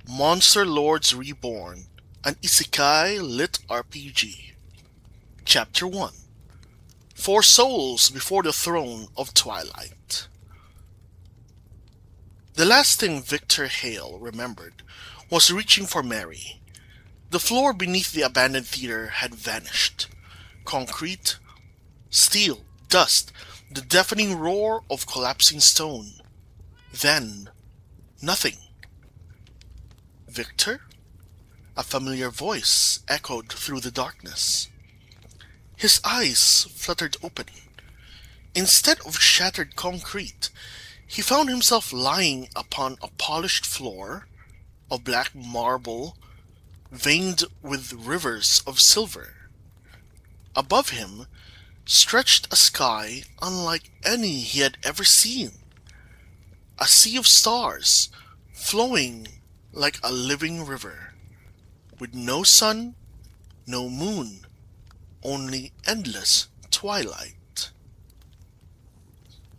Monster Lords Reborn, an Isekai LitRPG. Chapter 1. Four Souls Before the Throne of Twilight. The last thing Victor Hale remembered was reaching for Mary. The floor beneath the abandoned theater had vanished. Concrete, steel, dust, the deafening roar of collapsing stone. Then, nothing. Victor? A familiar voice echoed through the darkness. His eyes fluttered open. Instead of shattered concrete, he found himself lying upon a polished floor of black marble veined with rivers of silver. Above him stretched a sky unlike any he had ever seen. A sea of stars flowing like a living river, with no sun, no moon, only endless twilight.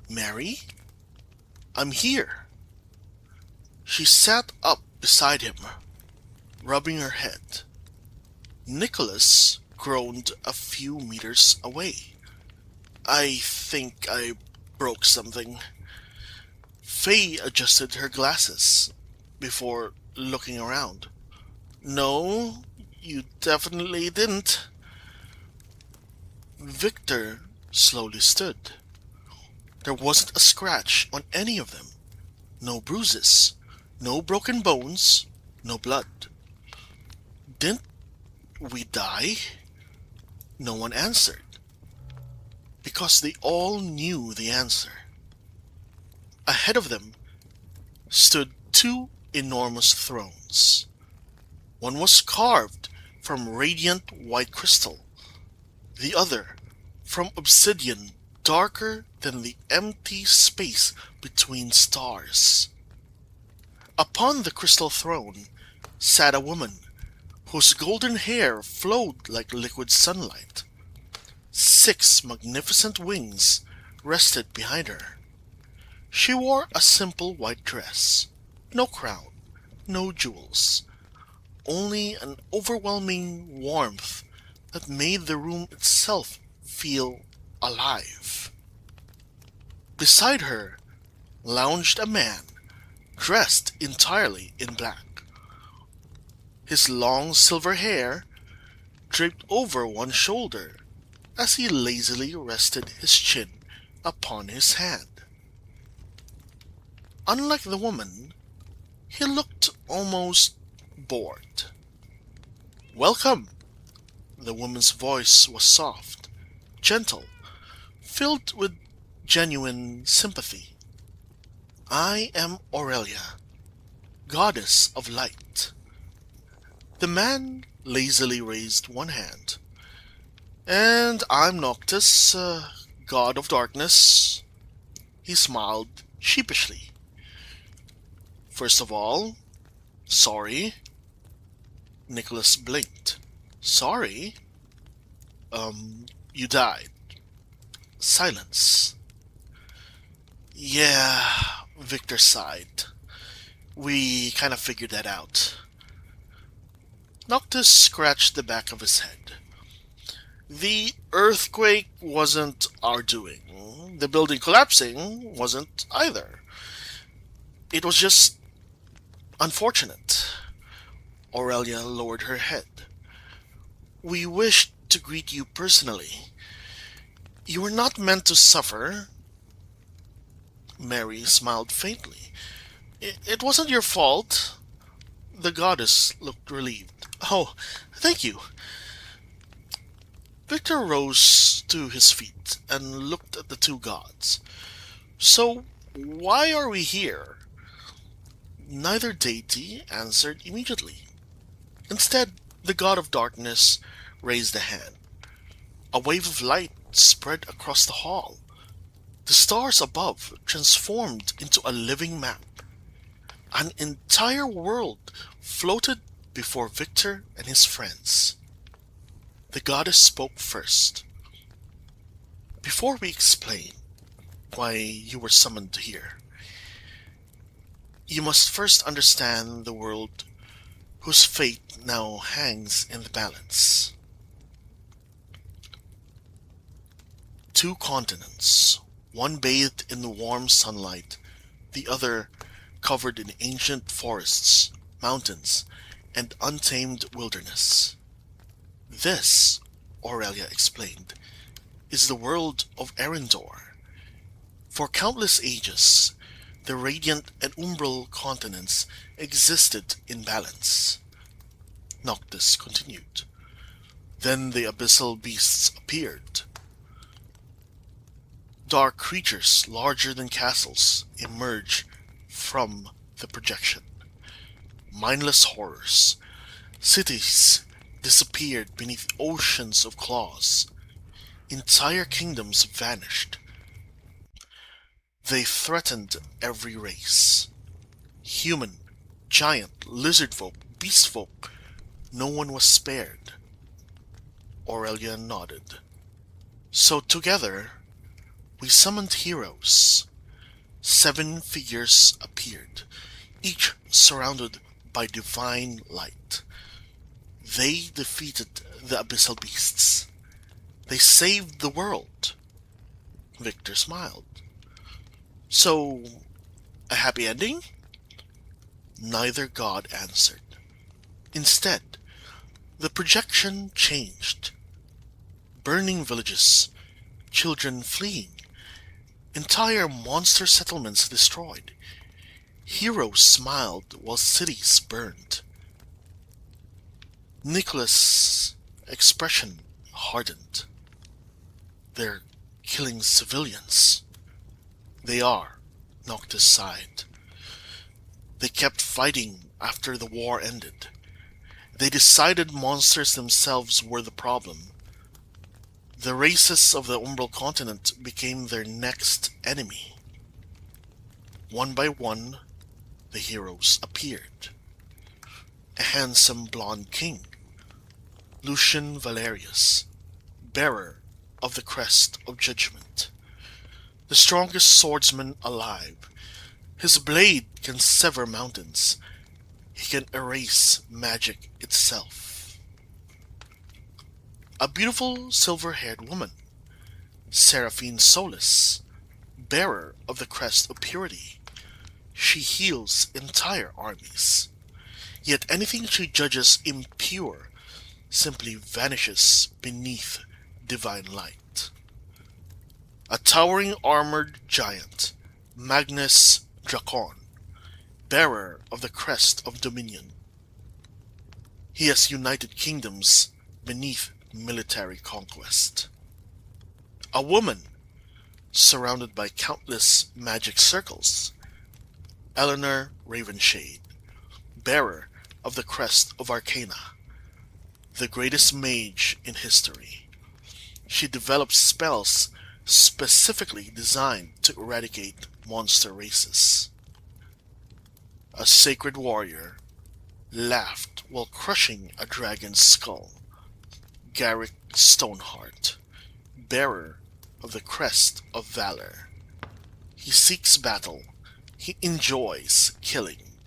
Mary? I'm here. She sat up beside him, rubbing her head. Nicholas groaned a few meters away. I think I broke something. Faye adjusted her glasses before looking around. No, you definitely didn't. Victor slowly stood. There wasn't a scratch on any of them. No bruises, no broken bones, no blood. Didn't we die? No one answered, because they all knew the answer. Ahead of them stood two enormous thrones. One was carved from radiant white crystal, the other from obsidian darker than the empty space between stars. Upon the crystal throne sat a woman whose golden hair flowed like liquid sunlight. 6 magnificent wings rested behind her. She wore a simple white dress, no crown, no jewels, only an overwhelming warmth that made the room itself feel alive. Beside her lounged a man dressed entirely in black. His long silver hair draped over one shoulder as he lazily rested his chin upon his hand. Unlike the woman, he looked almost bored. Welcome! The woman's voice was soft, gentle, filled with genuine sympathy. I am Aurelia, goddess of light. The man lazily raised one hand. And I'm Noctis, god of darkness. He smiled sheepishly. First of all, sorry. Nicholas blinked. Sorry? You died. Silence. Yeah, Victor sighed. We kind of figured that out. Noctis scratched the back of his head. The earthquake wasn't our doing. The building collapsing wasn't either. It was just unfortunate. Aurelia lowered her head. We wished to greet you personally. You were not meant to suffer. Mary smiled faintly. It wasn't your fault. The goddess looked relieved. Oh, thank you. Victor rose to his feet and looked at the two gods. So, why are we here? Neither deity answered immediately. Instead, the god of darkness raised a hand. A wave of light spread across the hall. The stars above transformed into a living map. An entire world floated before Victor and his friends. The goddess spoke first. Before we explain why you were summoned here, you must first understand the world whose fate now hangs in the balance. Two continents, one bathed in the warm sunlight, the other covered in ancient forests, mountains, and untamed wilderness. This, Aurelia explained, is the world of Erendor. For countless ages, the radiant and umbral continents existed in balance. Noctis continued. Then the abyssal beasts appeared. Dark creatures larger than castles emerged from the projection. Mindless horrors. Cities disappeared beneath oceans of claws. Entire kingdoms vanished. They threatened every race. Human, giant, lizard folk, beast folk. No one was spared. Aurelia nodded. So together, we summoned heroes. 7 figures appeared, each surrounded by divine light. They defeated the abyssal beasts. They saved the world. Victor smiled. So, a happy ending? Neither god answered. Instead, the projection changed. Burning villages, children fleeing, entire monster settlements destroyed. Heroes smiled while cities burned. Nicholas' expression hardened. They're killing civilians. They are, Noctis sighed. They kept fighting after the war ended. They decided monsters themselves were the problem. The races of the Umbral continent became their next enemy. One by one, the heroes appeared. A handsome blonde king, Lucian Valerius, bearer of the crest of judgment. The strongest swordsman alive. His blade can sever mountains. He can erase magic itself. A beautiful silver-haired woman, Seraphine Solis, bearer of the crest of purity. She heals entire armies. Yet anything she judges impure simply vanishes beneath divine light. A towering armored giant, Magnus Dracon, bearer of the crest of dominion. He has united kingdoms beneath military conquest. A woman, surrounded by countless magic circles, Eleanor Ravenshade, bearer of the crest of Arcana, the greatest mage in history. She develops spells specifically designed to eradicate monster races. A sacred warrior laughed while crushing a dragon's skull, Garrick Stoneheart, bearer of the crest of valor. He seeks battle. He enjoys killing.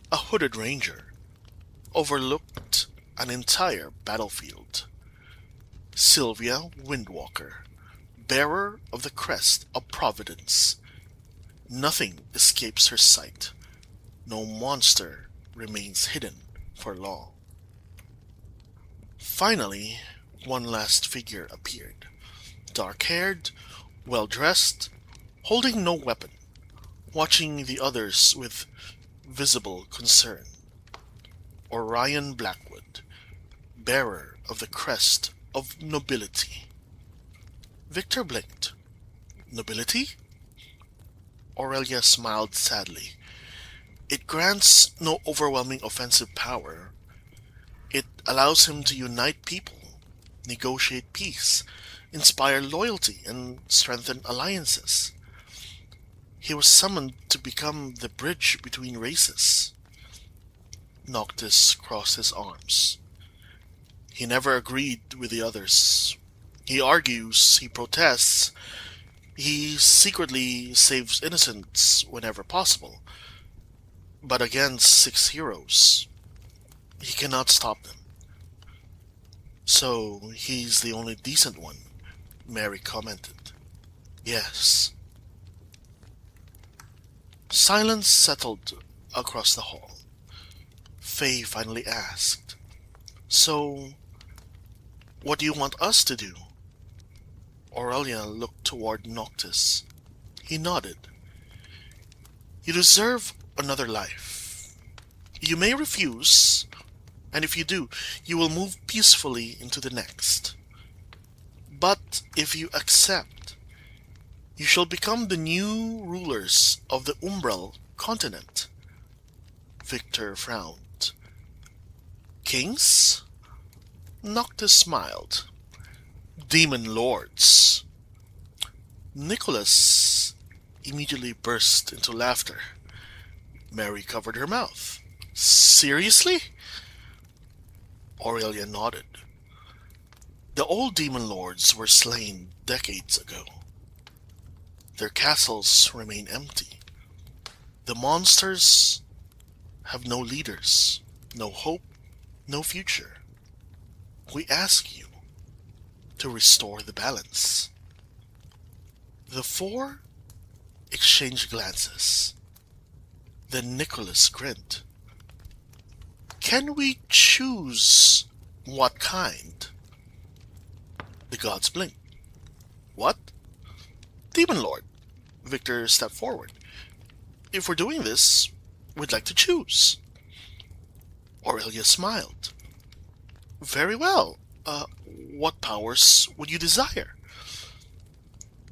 A hooded ranger overlooked an entire battlefield. Sylvia Windwalker, bearer of the crest of Providence. Nothing escapes her sight. No monster remains hidden for long. Finally, one last figure appeared. Dark-haired, well-dressed, holding no weapon, watching the others with visible concern. Orion Blackwood, bearer of the crest of nobility. Victor blinked. Nobility? Aurelia smiled sadly. It grants no overwhelming offensive power. It allows him to unite people, negotiate peace, inspire loyalty, and strengthen alliances. He was summoned to become the bridge between races. Noctis crossed his arms. He never agreed with the others. He argues, he protests, he secretly saves innocents whenever possible. But against 6 heroes, he cannot stop them. So he's the only decent one, Mary commented. Yes. Silence settled across the hall. Faye finally asked, So, what do you want us to do? Aurelia looked toward Noctis. He nodded. You deserve another life. You may refuse, and if you do, you will move peacefully into the next. But if you accept, you shall become the new rulers of the Umbral continent. Victor frowned. Kings? Noctis smiled. Demon lords. Nicholas immediately burst into laughter. Mary covered her mouth. Seriously? Aurelia nodded. The old demon lords were slain decades ago. Their castles remain empty. The monsters have no leaders, no hope, no future. We ask you to restore the balance. The four exchanged glances. Then Nicholas grinned. Can we choose what kind? The gods blinked. What? Demon Lord. Victor stepped forward. If we're doing this, we'd like to choose. Aurelia smiled. Very well. What powers would you desire?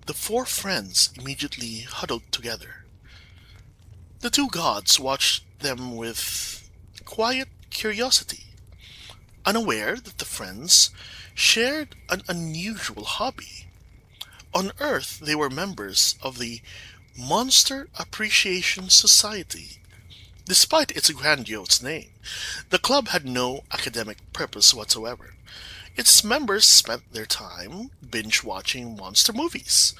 The four friends immediately huddled together. The two gods watched them with quiet curiosity, unaware that the friends shared an unusual hobby. On Earth, they were members of the Monster Appreciation Society. Despite its grandiose name, the club had no academic purpose whatsoever. Its members spent their time binge-watching monster movies,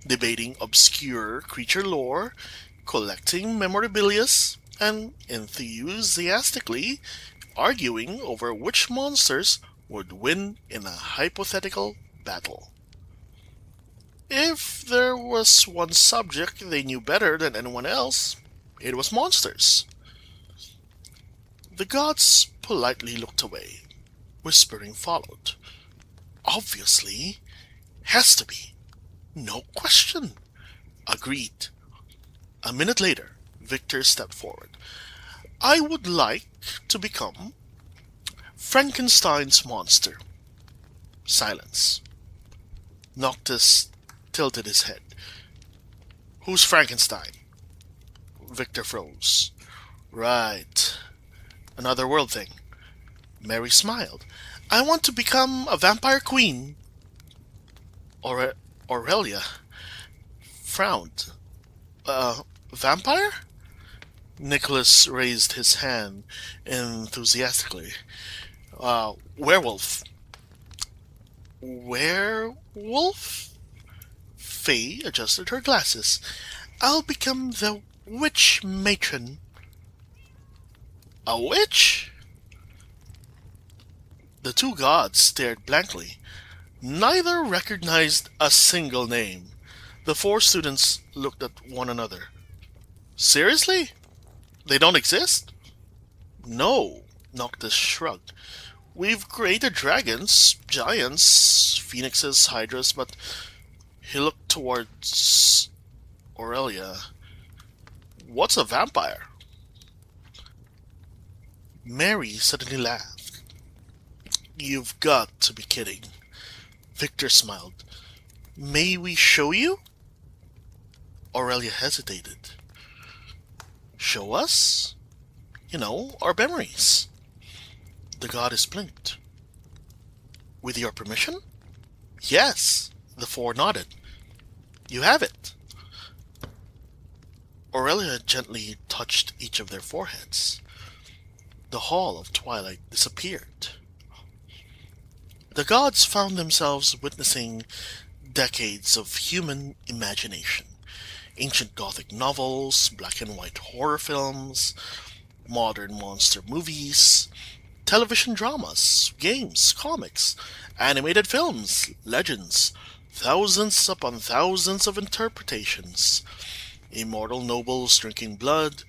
debating obscure creature lore, collecting memorabilia, and enthusiastically arguing over which monsters would win in a hypothetical battle. If there was one subject they knew better than anyone else, it was monsters. The gods politely looked away. Whispering followed. Obviously, has to be. No question. Agreed. A minute later, Victor stepped forward. I would like to become Frankenstein's monster. Silence. Noctis tilted his head. Who's Frankenstein? Victor froze. Right. Another world thing. Mary smiled. I want to become a vampire queen. Aurelia frowned. Vampire? Nicholas raised his hand enthusiastically. Werewolf. Werewolf? Faye adjusted her glasses. I'll become the Witch Matron. A witch? The two gods stared blankly. Neither recognized a single name. The four students looked at one another. Seriously? They don't exist? No, Noctis shrugged. We've created dragons, giants, phoenixes, hydras, but he looked towards Aurelia. What's a vampire? Mary suddenly laughed. You've got to be kidding. Victor smiled. May we show you? Aurelia hesitated. Show us? Our memories. The goddess blinked. With your permission? Yes, the four nodded. You have it. Aurelia gently touched each of their foreheads. The Hall of Twilight disappeared. The gods found themselves witnessing decades of human imagination. ancient gothic novels, black and white horror films, modern monster movies, television dramas, games, comics, animated films, legends, thousands upon thousands of interpretations, immortal nobles drinking blood,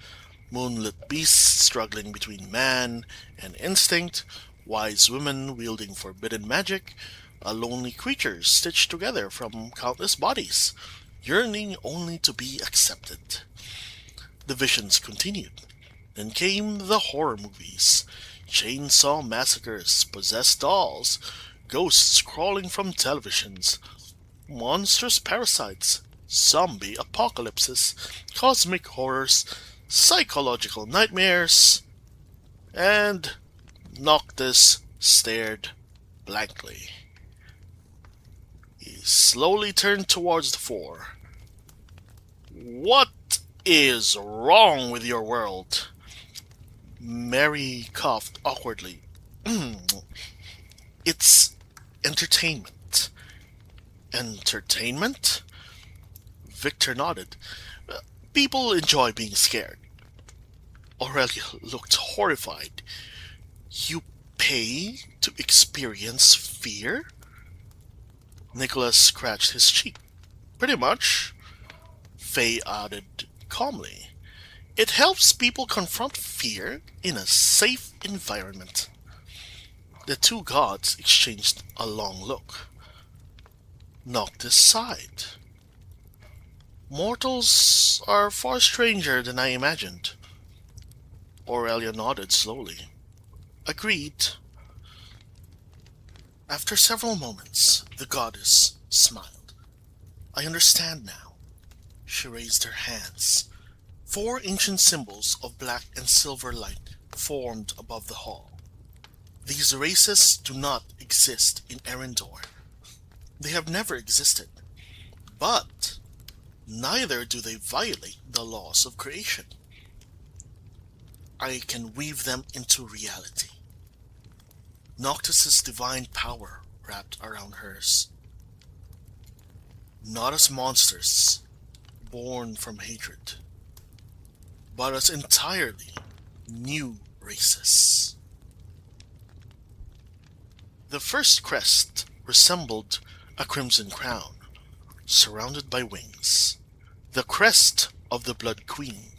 moonlit beasts struggling between man and instinct, wise women wielding forbidden magic, a lonely creature stitched together from countless bodies, yearning only to be accepted. The visions continued. Then came the horror movies, chainsaw massacres, possessed dolls, ghosts crawling from televisions, monstrous parasites, zombie apocalypses, cosmic horrors, psychological nightmares, and Noctis stared blankly. He slowly turned towards the four. "What is wrong with your world?" Mary coughed awkwardly. "It's entertainment." "Entertainment?" Victor nodded. "People enjoy being scared." Aurelia looked horrified. "You pay to experience fear?" Nicholas scratched his cheek. "Pretty much," Faye added calmly. "It helps people confront fear in a safe environment." The two gods exchanged a long look. Noctis sighed. "Mortals are far stranger than I imagined." Aurelia nodded slowly. "Agreed." After several moments, the goddess smiled. "I understand now." She raised her hands. Four ancient symbols of black and silver light formed above the hall. "These races do not exist in Erendor. They have never existed. But neither do they violate the laws of creation. I can weave them into reality." Noctis's divine power wrapped around hers. "Not as monsters, born from hatred, but as entirely new races." The first crest resembled a crimson crown, surrounded by wings. The crest of the Blood Queen,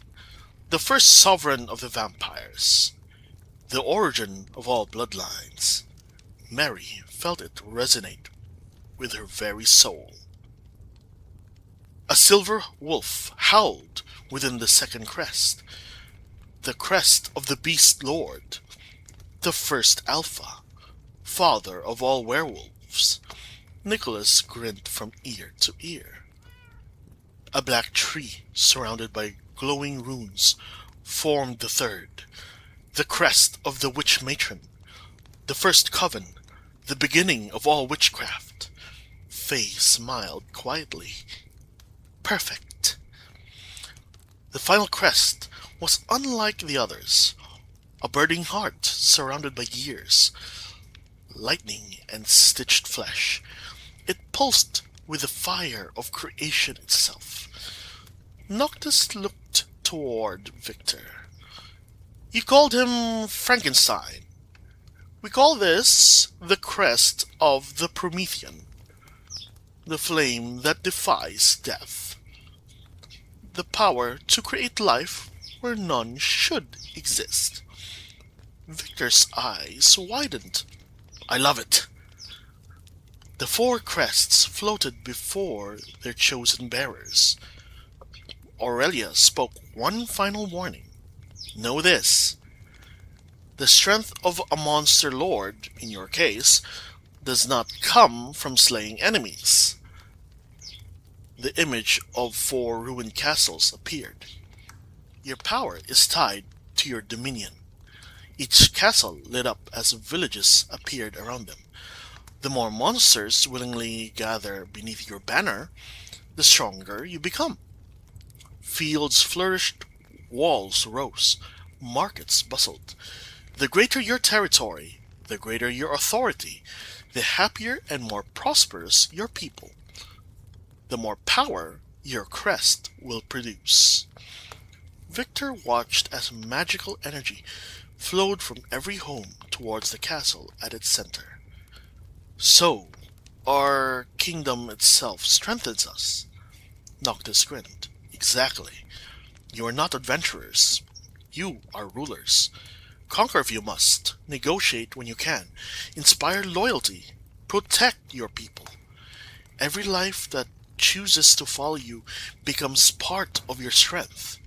the first sovereign of the vampires, the origin of all bloodlines. Mary felt it resonate with her very soul. A silver wolf howled within the second crest, the crest of the Beast Lord, the first Alpha, father of all werewolves. Nicholas grinned from ear to ear. A black tree surrounded by glowing runes formed the third, the crest of the Witch Matron, the first coven, the beginning of all witchcraft. Faye smiled quietly. Perfect. The final crest was unlike the others, a burning heart surrounded by gears, lightning and stitched flesh. It pulsed with the fire of creation itself. Noctis looked toward Victor. "You called him Frankenstein. We call this the crest of the Promethean, the flame that defies death, the power to create life where none should exist." Victor's eyes widened. "I love it." The four crests floated before their chosen bearers. Aurelia spoke one final warning. "Know this. The strength of a monster lord, in your case, does not come from slaying enemies." The image of four ruined castles appeared. "Your power is tied to your dominion." Each castle lit up as villages appeared around them. The more monsters willingly gather beneath your banner, the stronger you become. Fields flourished, walls rose, markets bustled. The greater your territory, the greater your authority, the happier and more prosperous your people. The more power, your crest will produce. Victor watched as magical energy flowed from every home towards the castle at its center. So, our kingdom itself strengthens us. Noctis grinned. Exactly. You are not adventurers. You are rulers. Conquer if you must. Negotiate when you can. Inspire loyalty. Protect your people. Every life that chooses to follow you becomes part of your strength.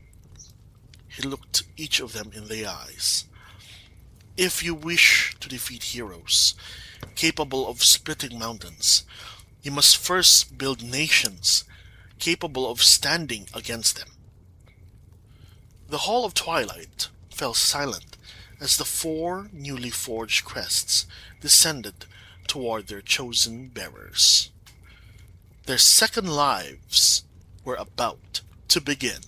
He looked each of them in the eyes. If you wish to defeat heroes capable of splitting mountains, you must first build nations capable of standing against them. The Hall of Twilight fell silent as the four newly forged crests descended toward their chosen bearers. Their second lives were about to begin.